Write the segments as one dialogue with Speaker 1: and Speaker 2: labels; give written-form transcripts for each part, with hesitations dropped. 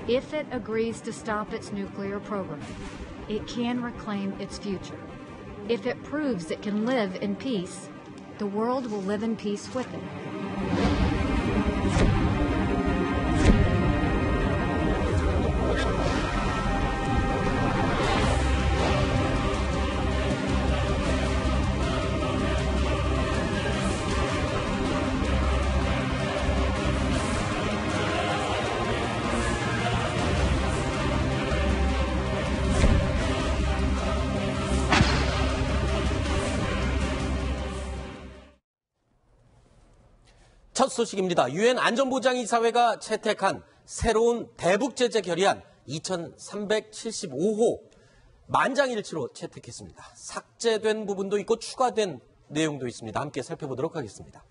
Speaker 1: If it agrees to stop its nuclear program, it can reclaim its future. If it proves it can live in peace, the world will live in peace with it.
Speaker 2: 첫 소식입니다. 유엔 안전보장이사회가 채택한 새로운 대북 제재 결의안 2375호 만장일치로 채택했습니다. 삭제된 부분도 있고 추가된 내용도 있습니다. 함께 살펴보도록 하겠습니다.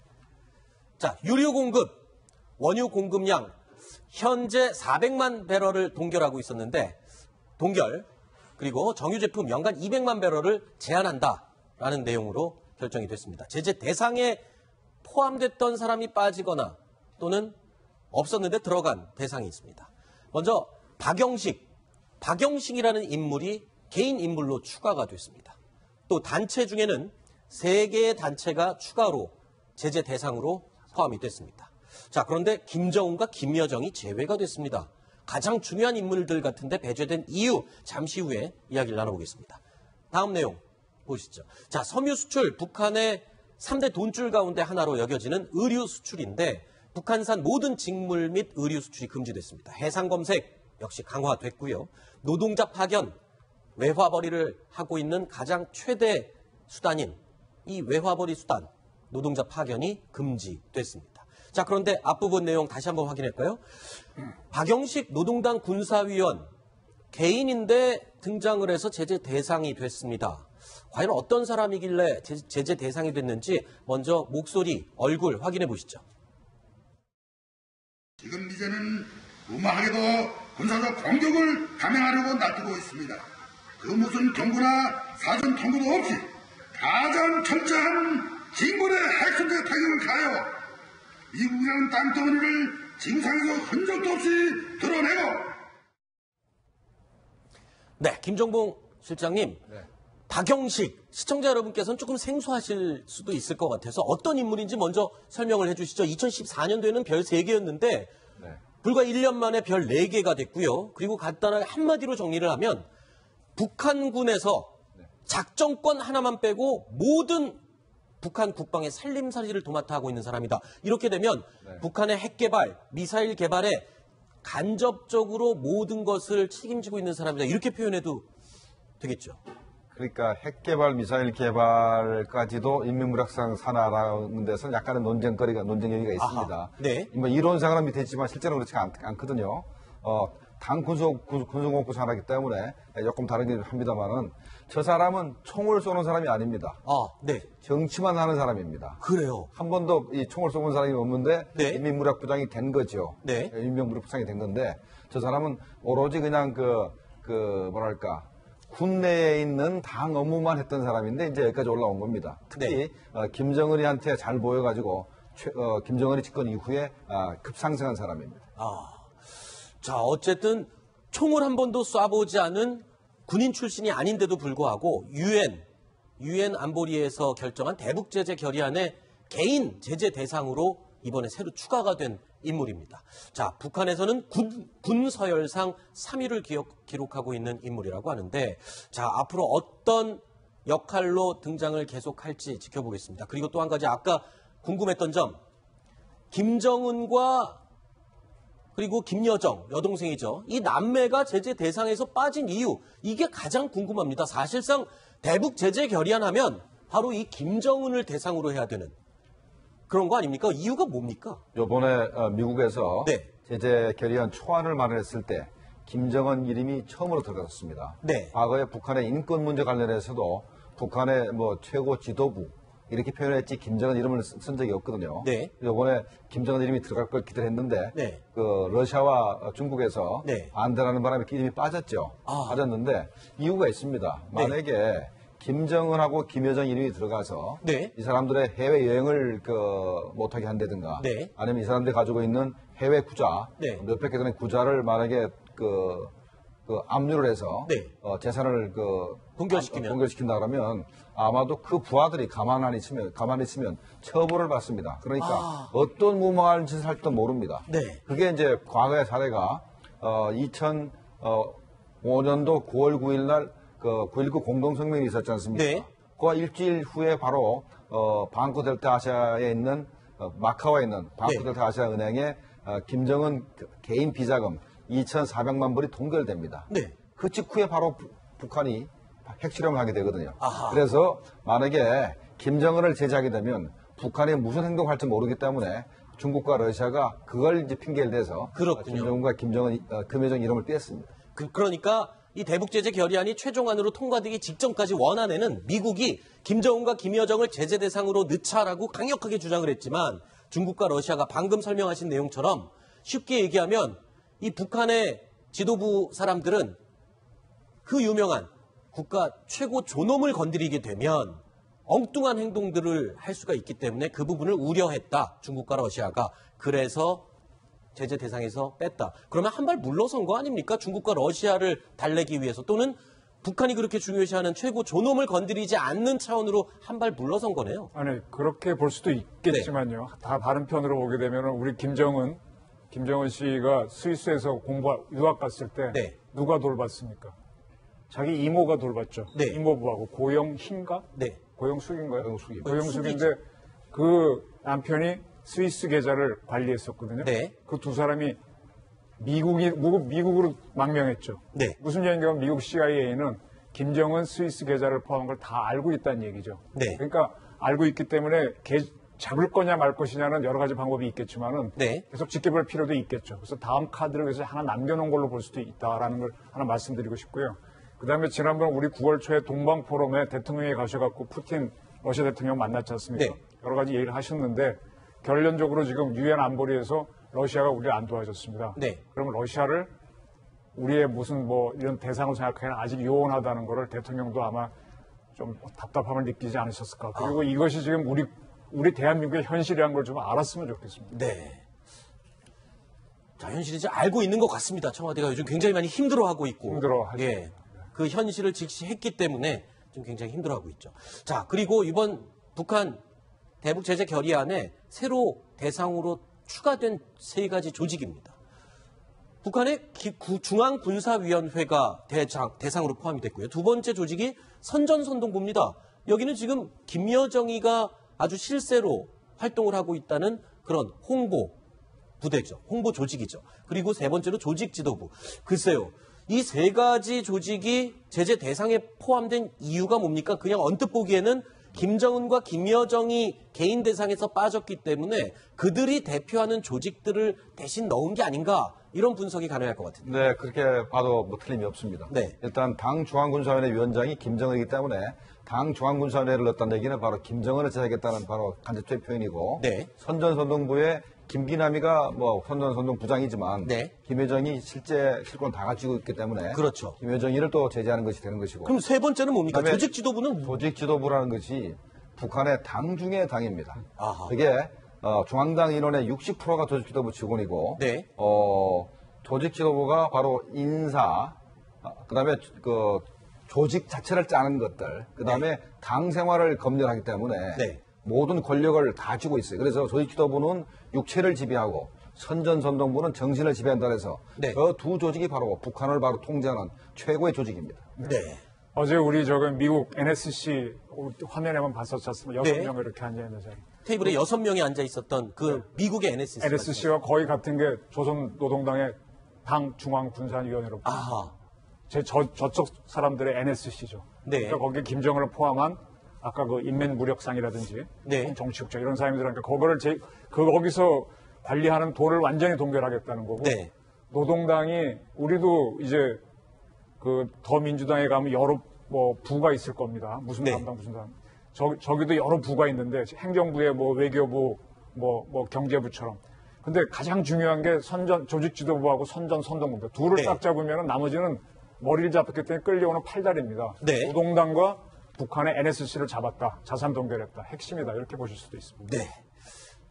Speaker 2: 자, 유류 공급, 원유 공급량 현재 400만 배럴을 동결하고 있었는데 그리고 정유 제품 연간 200만 배럴을 제한한다라는 내용으로 결정이 됐습니다. 제재 대상에 포함됐던 사람이 빠지거나 또는 없었는데 들어간 대상이 있습니다. 먼저 박영식이라는 인물이 개인 인물로 추가가 됐습니다. 또 단체 중에는 3개의 단체가 추가로 제재 대상으로 포함이 됐습니다. 자, 그런데 김정은과 김여정이 제외가 됐습니다. 가장 중요한 인물들 같은데 배제된 이유 잠시 후에 이야기를 나눠보겠습니다. 다음 내용 보시죠. 자, 섬유 수출 북한의 3대 돈줄 가운데 하나로 여겨지는 의류 수출인데 북한산 모든 직물 및 의류 수출이 금지됐습니다. 해상 검색 역시 강화됐고요. 노동자 파견, 외화벌이를 하고 있는 가장 최대 수단인 이 외화벌이 수단, 노동자 파견이 금지됐습니다. 자, 그런데 앞부분 내용 다시 한번 확인할까요? 박영식 노동당 군사위원 개인인데 등장을 해서 제재 대상이 됐습니다. 과연 어떤 사람이길래 제재 대상이 됐는지 먼저 목소리, 얼굴 확인해 보시죠.
Speaker 3: 지금 이제는 무모하게도 군사적 공격을 감행하려고 놔두고 있습니다. 그 무슨 경고나 사전 통보도 없이 가장 철저한 징벌의 핵심적 타격을 가하여 미국이라는 땅덩어리를 지구상에서 흔적도 없이 드러내고.
Speaker 2: 네, 김정봉 실장님. 네. 박영식, 시청자 여러분께서는 조금 생소하실 수도 있을 것 같아서 어떤 인물인지 먼저 설명을 해주시죠. 2014년도에는 별 3개였는데 네. 불과 1년 만에 별 4개가 됐고요. 그리고 간단하게 한마디로 정리를 하면 북한군에서 작전권 하나만 빼고 모든 북한 국방의 살림살이를 도맡아 하고 있는 사람이다. 이렇게 되면 네. 북한의 핵 개발, 미사일 개발에 간접적으로 모든 것을 책임지고 있는 사람이다. 이렇게 표현해도 되겠죠.
Speaker 4: 그러니까 핵 개발, 미사일 개발까지도 인민무력상 산하라는 데서 약간의 논쟁 여기가 있습니다. 아하, 네. 뭐 이론상은 밑에있지만 실제로는 그렇지 않거든요. 당 군수공업부 산하이기 때문에 조금 다르긴 합니다만은 저 사람은 총을 쏘는 사람이 아닙니다.
Speaker 2: 네.
Speaker 4: 정치만 하는 사람입니다.
Speaker 2: 그래요.
Speaker 4: 한 번도 이 총을 쏘는 사람이 없는데
Speaker 2: 네.
Speaker 4: 인민무력부장이 된 거죠.
Speaker 2: 네.
Speaker 4: 인민무력부장이 된 건데 저 사람은 오로지 그냥 뭐랄까. 군내에 있는 당 업무만 했던 사람인데 이제 여기까지 올라온 겁니다. 특히 네. 김정은이한테 잘 보여가지고 김정은이 집권 이후에 급상승한 사람입니다.
Speaker 2: 자, 어쨌든 총을 한 번도 쏴보지 않은 군인 출신이 아닌데도 불구하고 유엔 안보리에서 결정한 대북 제재 결의안에 개인 제재 대상으로 이번에 새로 추가가 된 인물입니다. 자, 북한에서는 군 서열상 3위를 기록하고 있는 인물이라고 하는데 자, 앞으로 어떤 역할로 등장을 계속할지 지켜보겠습니다. 그리고 또 한 가지 아까 궁금했던 점, 김정은과 그리고 김여정, 여동생이죠. 이 남매가 제재 대상에서 빠진 이유, 이게 가장 궁금합니다. 사실상 대북 제재 결의안 하면 바로 이 김정은을 대상으로 해야 되는 그런 거 아닙니까? 이유가 뭡니까?
Speaker 4: 이번에 미국에서
Speaker 2: 네.
Speaker 4: 제재 결의안 초안을 마련했을 때 김정은 이름이 처음으로 들어갔습니다.
Speaker 2: 네.
Speaker 4: 과거에 북한의 인권 문제 관련해서도 북한의 최고 지도부 이렇게 표현했지 김정은 이름을 쓴 적이 없거든요.
Speaker 2: 네.
Speaker 4: 이번에 김정은 이름이 들어갈 걸 기대했는데
Speaker 2: 네.
Speaker 4: 러시아와 중국에서
Speaker 2: 네.
Speaker 4: 반대라는 바람에 이름이 빠졌죠. 빠졌는데 이유가 있습니다. 만약에
Speaker 2: 네.
Speaker 4: 김정은하고 김여정 이름이 들어가서
Speaker 2: 네.
Speaker 4: 이 사람들의 해외 여행을 못하게 한다든가
Speaker 2: 네.
Speaker 4: 아니면 이 사람들이 가지고 있는 해외 구자
Speaker 2: 네.
Speaker 4: 몇백 개 전의 구자를 만약에 압류를 해서
Speaker 2: 네.
Speaker 4: 재산을 동결시킨다 그러면 아마도 그 부하들이 가만히 있으면 처벌을 받습니다. 그러니까 어떤 무모한 짓을 할지도 모릅니다.
Speaker 2: 네.
Speaker 4: 그게 이제 과거의 사례가 2005년도 9월 9일 날 9.19 공동성명이 있었지 않습니까?
Speaker 2: 네.
Speaker 4: 그 일주일 후에 바로 방코 델타 아시아에 있는 마카오에 있는 방코 델타 아시아 은행에 김정은 개인 비자금 2,400만 불이 동결됩니다.
Speaker 2: 네.
Speaker 4: 그 직후에 바로 북한이 핵실험을 하게 되거든요.
Speaker 2: 아하.
Speaker 4: 그래서 만약에 김정은을 제재하게 되면 북한이 무슨 행동할지 모르기 때문에 중국과 러시아가 그걸 이제 핑계를 대서
Speaker 2: 그렇군요.
Speaker 4: 김정은과 김여정 이름을 뺐습니다.
Speaker 2: 그러니까 이 대북제재 결의안이 최종안으로 통과되기 직전까지 원안에는 미국이 김정은과 김여정을 제재 대상으로 넣자라고 강력하게 주장을 했지만 중국과 러시아가 방금 설명하신 내용처럼 쉽게 얘기하면 이 북한의 지도부 사람들은 그 유명한 국가 최고 존엄을 건드리게 되면 엉뚱한 행동들을 할 수가 있기 때문에 그 부분을 우려했다. 중국과 러시아가. 그래서 제재 대상에서 뺐다. 그러면 한 발 물러선 거 아닙니까? 중국과 러시아를 달래기 위해서 또는 북한이 그렇게 중요시하는 최고 존엄을 건드리지 않는 차원으로 한 발 물러선 거네요.
Speaker 5: 아니 그렇게 볼 수도 있겠지만요. 다 다른 편으로 보게 되면 우리 김정은 씨가 스위스에서 유학 갔을 때
Speaker 2: 네.
Speaker 5: 누가 돌봤습니까? 자기 이모가 돌봤죠.
Speaker 2: 네.
Speaker 5: 이모부하고 고영희인가?
Speaker 2: 네.
Speaker 5: 고영숙인가요?
Speaker 4: 고영숙이요.
Speaker 5: 고영숙인데 그 남편이 스위스 계좌를 관리했었거든요.
Speaker 2: 네.
Speaker 5: 그 두 사람이 미국으로 망명했죠.
Speaker 2: 네.
Speaker 5: 무슨 얘기냐면 미국 CIA는 김정은 스위스 계좌를 포함한 걸 다 알고 있다는 얘기죠.
Speaker 2: 네.
Speaker 5: 그러니까 알고 있기 때문에 잡을 거냐 말 것이냐는 여러 가지 방법이 있겠지만은
Speaker 2: 네.
Speaker 5: 계속 지켜볼 필요도 있겠죠. 그래서 다음 카드를 위해서 하나 남겨놓은 걸로 볼 수도 있다라는 걸 하나 말씀드리고 싶고요. 그다음에 지난번 우리 9월 초에 동방 포럼에 대통령이 가셔갖고 푸틴 러시아 대통령 만났지 않습니까?
Speaker 2: 네.
Speaker 5: 여러 가지 얘기를 하셨는데 결론적으로 지금 유엔 안보리에서 러시아가 우리를 안 도와줬습니다.
Speaker 2: 네.
Speaker 5: 그러면 러시아를 우리의 무슨 이런 대상으로 생각하기는 아직 요원하다는 거를 대통령도 아마 좀 답답함을 느끼지 않으셨을까. 그리고 이것이 지금 우리 대한민국의 현실이라는 걸 좀 알았으면 좋겠습니다.
Speaker 2: 네. 자, 현실이 이제 알고 있는 것 같습니다. 청와대가 요즘 굉장히 많이 힘들어하고 있고.
Speaker 5: 힘들어하죠.
Speaker 2: 예. 그 현실을 직시했기 때문에 좀 굉장히 힘들어하고 있죠. 자, 그리고 이번 북한 대북 제재 결의안에 새로 대상으로 추가된 3가지 조직입니다. 북한의 중앙군사위원회가 대상으로 포함이 됐고요. 두 번째 조직이 선전선동부입니다. 여기는 지금 김여정이가 아주 실세로 활동을 하고 있다는 그런 홍보 부대죠. 홍보 조직이죠. 그리고 세 번째로 조직지도부. 글쎄요. 이 3가지 조직이 제재 대상에 포함된 이유가 뭡니까? 그냥 언뜻 보기에는 김정은과 김여정이 개인 대상에서 빠졌기 때문에 그들이 대표하는 조직들을 대신 넣은 게 아닌가 이런 분석이 가능할 것 같은데.
Speaker 4: 네, 그렇게 봐도 틀림이 없습니다.
Speaker 2: 네.
Speaker 4: 일단 당 중앙군사위원회 위원장이 김정은이기 때문에 당 중앙군사위원회를 넣었다는 얘기는 바로 김정은을 제재하겠다는 바로 간접적 표현이고
Speaker 2: 네.
Speaker 4: 선전선동부에 김기남이가 선전선동 부장이지만
Speaker 2: 네.
Speaker 4: 김여정이 실제 실권 다 가지고 있기 때문에
Speaker 2: 그렇죠.
Speaker 4: 김여정이를 또 제재하는 것이 되는 것이고
Speaker 2: 그럼 세 번째는 뭡니까?
Speaker 4: 그다음에
Speaker 2: 조직지도부는
Speaker 4: 조직지도부라는 것이 북한의 당 중의 당입니다.
Speaker 2: 아하.
Speaker 4: 그게 중앙당 인원의 60%가 조직지도부 직원이고
Speaker 2: 네.
Speaker 4: 조직지도부가 바로 인사, 그다음에 그 조직 자체를 짜는 것들, 그다음에 당 생활을 검열하기 때문에
Speaker 2: 네.
Speaker 4: 모든 권력을 다 쥐고 있어요. 그래서 조직지도부는 육체를 지배하고 선전선동부는 정신을 지배한다 해서
Speaker 2: 네.
Speaker 4: 그 두 조직이 바로 북한을 바로 통제하는 최고의 조직입니다.
Speaker 2: 네.
Speaker 5: 어제 우리 미국 NSC 화면에만 봤었지 않습니까? 6명 이렇게 앉아있는 자리.
Speaker 2: 테이블에 6명이 앉아 있었던 그 미국의 NSC.
Speaker 5: NSC와 거의 같은 게 조선노동당의 당 중앙군사위원회로.
Speaker 2: 아하.
Speaker 5: 저쪽 사람들의 NSC죠.
Speaker 2: 네.
Speaker 5: 그러니까 거기에 김정은을 포함한 아까 그 인민무력상이라든지
Speaker 2: 네.
Speaker 5: 정치국장 이런 사람들한테 그거를 거기서 관리하는 도를 완전히 동결하겠다는 거고.
Speaker 2: 네.
Speaker 5: 노동당이 우리도 이제 그 더민주당에 가면 여러 부가 있을 겁니다. 무슨
Speaker 2: 네.
Speaker 5: 담당 무슨 담당. 저기도 여러 부가 있는데 행정부에 외교부 경제부처럼. 근데 가장 중요한 게 조직지도부하고 선동부입니다. 둘을
Speaker 2: 네.
Speaker 5: 딱 잡으면 나머지는 머리를 잡았기 때문에 끌려오는 팔다리입니다.
Speaker 2: 네.
Speaker 5: 노동당과 북한의 NSC를 잡았다. 자산 동결했다. 핵심이다. 이렇게 보실 수도 있습니다.
Speaker 2: 네.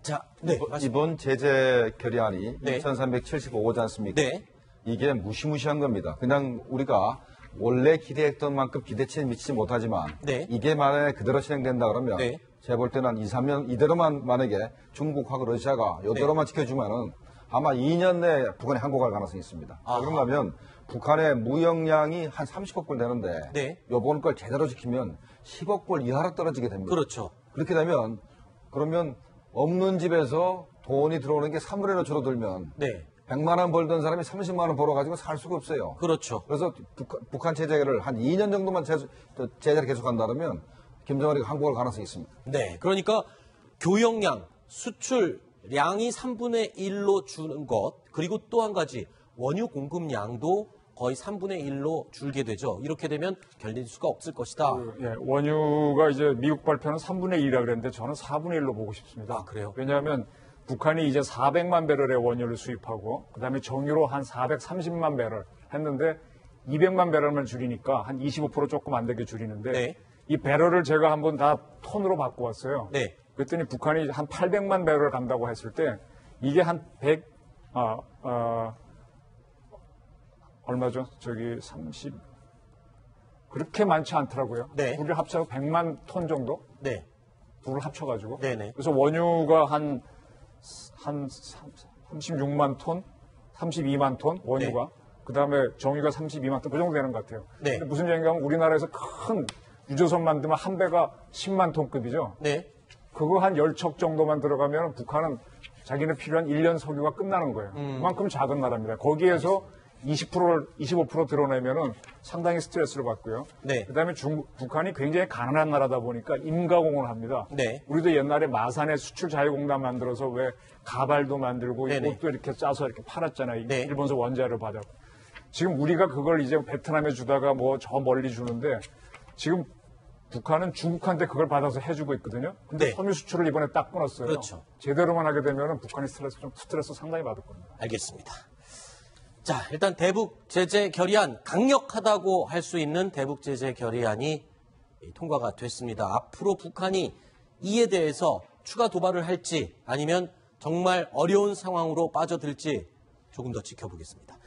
Speaker 2: 자, 네.
Speaker 4: 이번 제재 결의안이
Speaker 2: 네.
Speaker 4: 2375호지 않습니까?
Speaker 2: 네.
Speaker 4: 이게 무시무시한 겁니다. 그냥 우리가 원래 기대했던 만큼 기대치에 미치지 못하지만
Speaker 2: 네.
Speaker 4: 이게 만약에 그대로 진행된다 그러면
Speaker 2: 네.
Speaker 4: 제가 볼 때는 한 2, 3년 이대로만 만약에 중국하고 러시아가 이대로만 지켜주면은 아마 2년 내에 북한이 항복할 가능성이 있습니다. 그런가 하면 북한의 무역량이 한 30억 불 되는데
Speaker 2: 네.
Speaker 4: 요번 걸 제대로 지키면 10억 불 이하로 떨어지게 됩니다.
Speaker 2: 그렇죠.
Speaker 4: 그렇게 되면 그러면 없는 집에서 돈이 들어오는 게 3분의 1로 줄어들면
Speaker 2: 네.
Speaker 4: 100만 원 벌던 사람이 30만 원 벌어가지고 살 수가 없어요.
Speaker 2: 그렇죠.
Speaker 4: 그래서 북한 체제를 한 2년 정도만 제재를 계속한다면 김정은이 항복할 가능성이 있습니다.
Speaker 2: 네. 그러니까 교역량, 수출량이 3분의 1로 주는 것, 그리고 또 한 가지 원유 공급량도 거의 3분의 1로 줄게 되죠. 이렇게 되면 견딜 수가 없을 것이다.
Speaker 5: 예, 원유가 이제 미국 발표는 3분의 1이라 그랬는데 저는 4분의 1로 보고 싶습니다.
Speaker 2: 아, 그래요?
Speaker 5: 왜냐하면 북한이 이제 400만 배럴의 원유를 수입하고 그다음에 정유로 한 430만 배럴 했는데 200만 배럴만 줄이니까 한 25% 조금 안 되게 줄이는데
Speaker 2: 네.
Speaker 5: 이 배럴을 제가 한번 다 톤으로 바꿔왔어요.
Speaker 2: 네.
Speaker 5: 그랬더니 북한이 한 800만 배럴 간다고 했을 때 이게 한 100, 얼마죠? 저기 30, 그렇게 많지 않더라고요.
Speaker 2: 네.
Speaker 5: 둘을 합쳐서 100만 톤 정도?
Speaker 2: 네.
Speaker 5: 둘을 합쳐가지고.
Speaker 2: 네네.
Speaker 5: 그래서 원유가 한 36만 톤? 32만 톤? 원유가.
Speaker 2: 네.
Speaker 5: 그 다음에 정유가 32만 톤? 그 정도 되는 것 같아요.
Speaker 2: 네.
Speaker 5: 근데 무슨 얘기냐면 우리나라에서 큰 유조선 만들면 한 배가 10만 톤급이죠.
Speaker 2: 네.
Speaker 5: 그거 한 10척 정도만 들어가면 북한은 자기네 필요한 1년 석유가 끝나는 거예요. 그만큼 작은 나라입니다. 거기에서 25% 드러내면은 상당히 스트레스를 받고요.
Speaker 2: 네.
Speaker 5: 그다음에 북한이 굉장히 가난한 나라다 보니까 임가공을 합니다.
Speaker 2: 네.
Speaker 5: 우리도 옛날에 마산에 수출 자유공단 만들어서 왜 가발도 만들고
Speaker 2: 네네.
Speaker 5: 옷도 이렇게 짜서 이렇게 팔았잖아요.
Speaker 2: 네.
Speaker 5: 일본서 원자를 받아. 지금 우리가 그걸 이제 베트남에 주다가 뭐 저 멀리 주는데 지금 북한은 중국한테 그걸 받아서 해주고 있거든요. 근데
Speaker 2: 네.
Speaker 5: 섬유 수출을 이번에 딱 끊었어요.
Speaker 2: 그렇죠.
Speaker 5: 제대로만 하게 되면 북한이 스트레스 상당히 받을 겁니다.
Speaker 2: 알겠습니다. 자, 일단 대북 제재 결의안 강력하다고 할 수 있는 대북 제재 결의안이 통과가 됐습니다. 앞으로 북한이 이에 대해서 추가 도발을 할지 아니면 정말 어려운 상황으로 빠져들지 조금 더 지켜보겠습니다.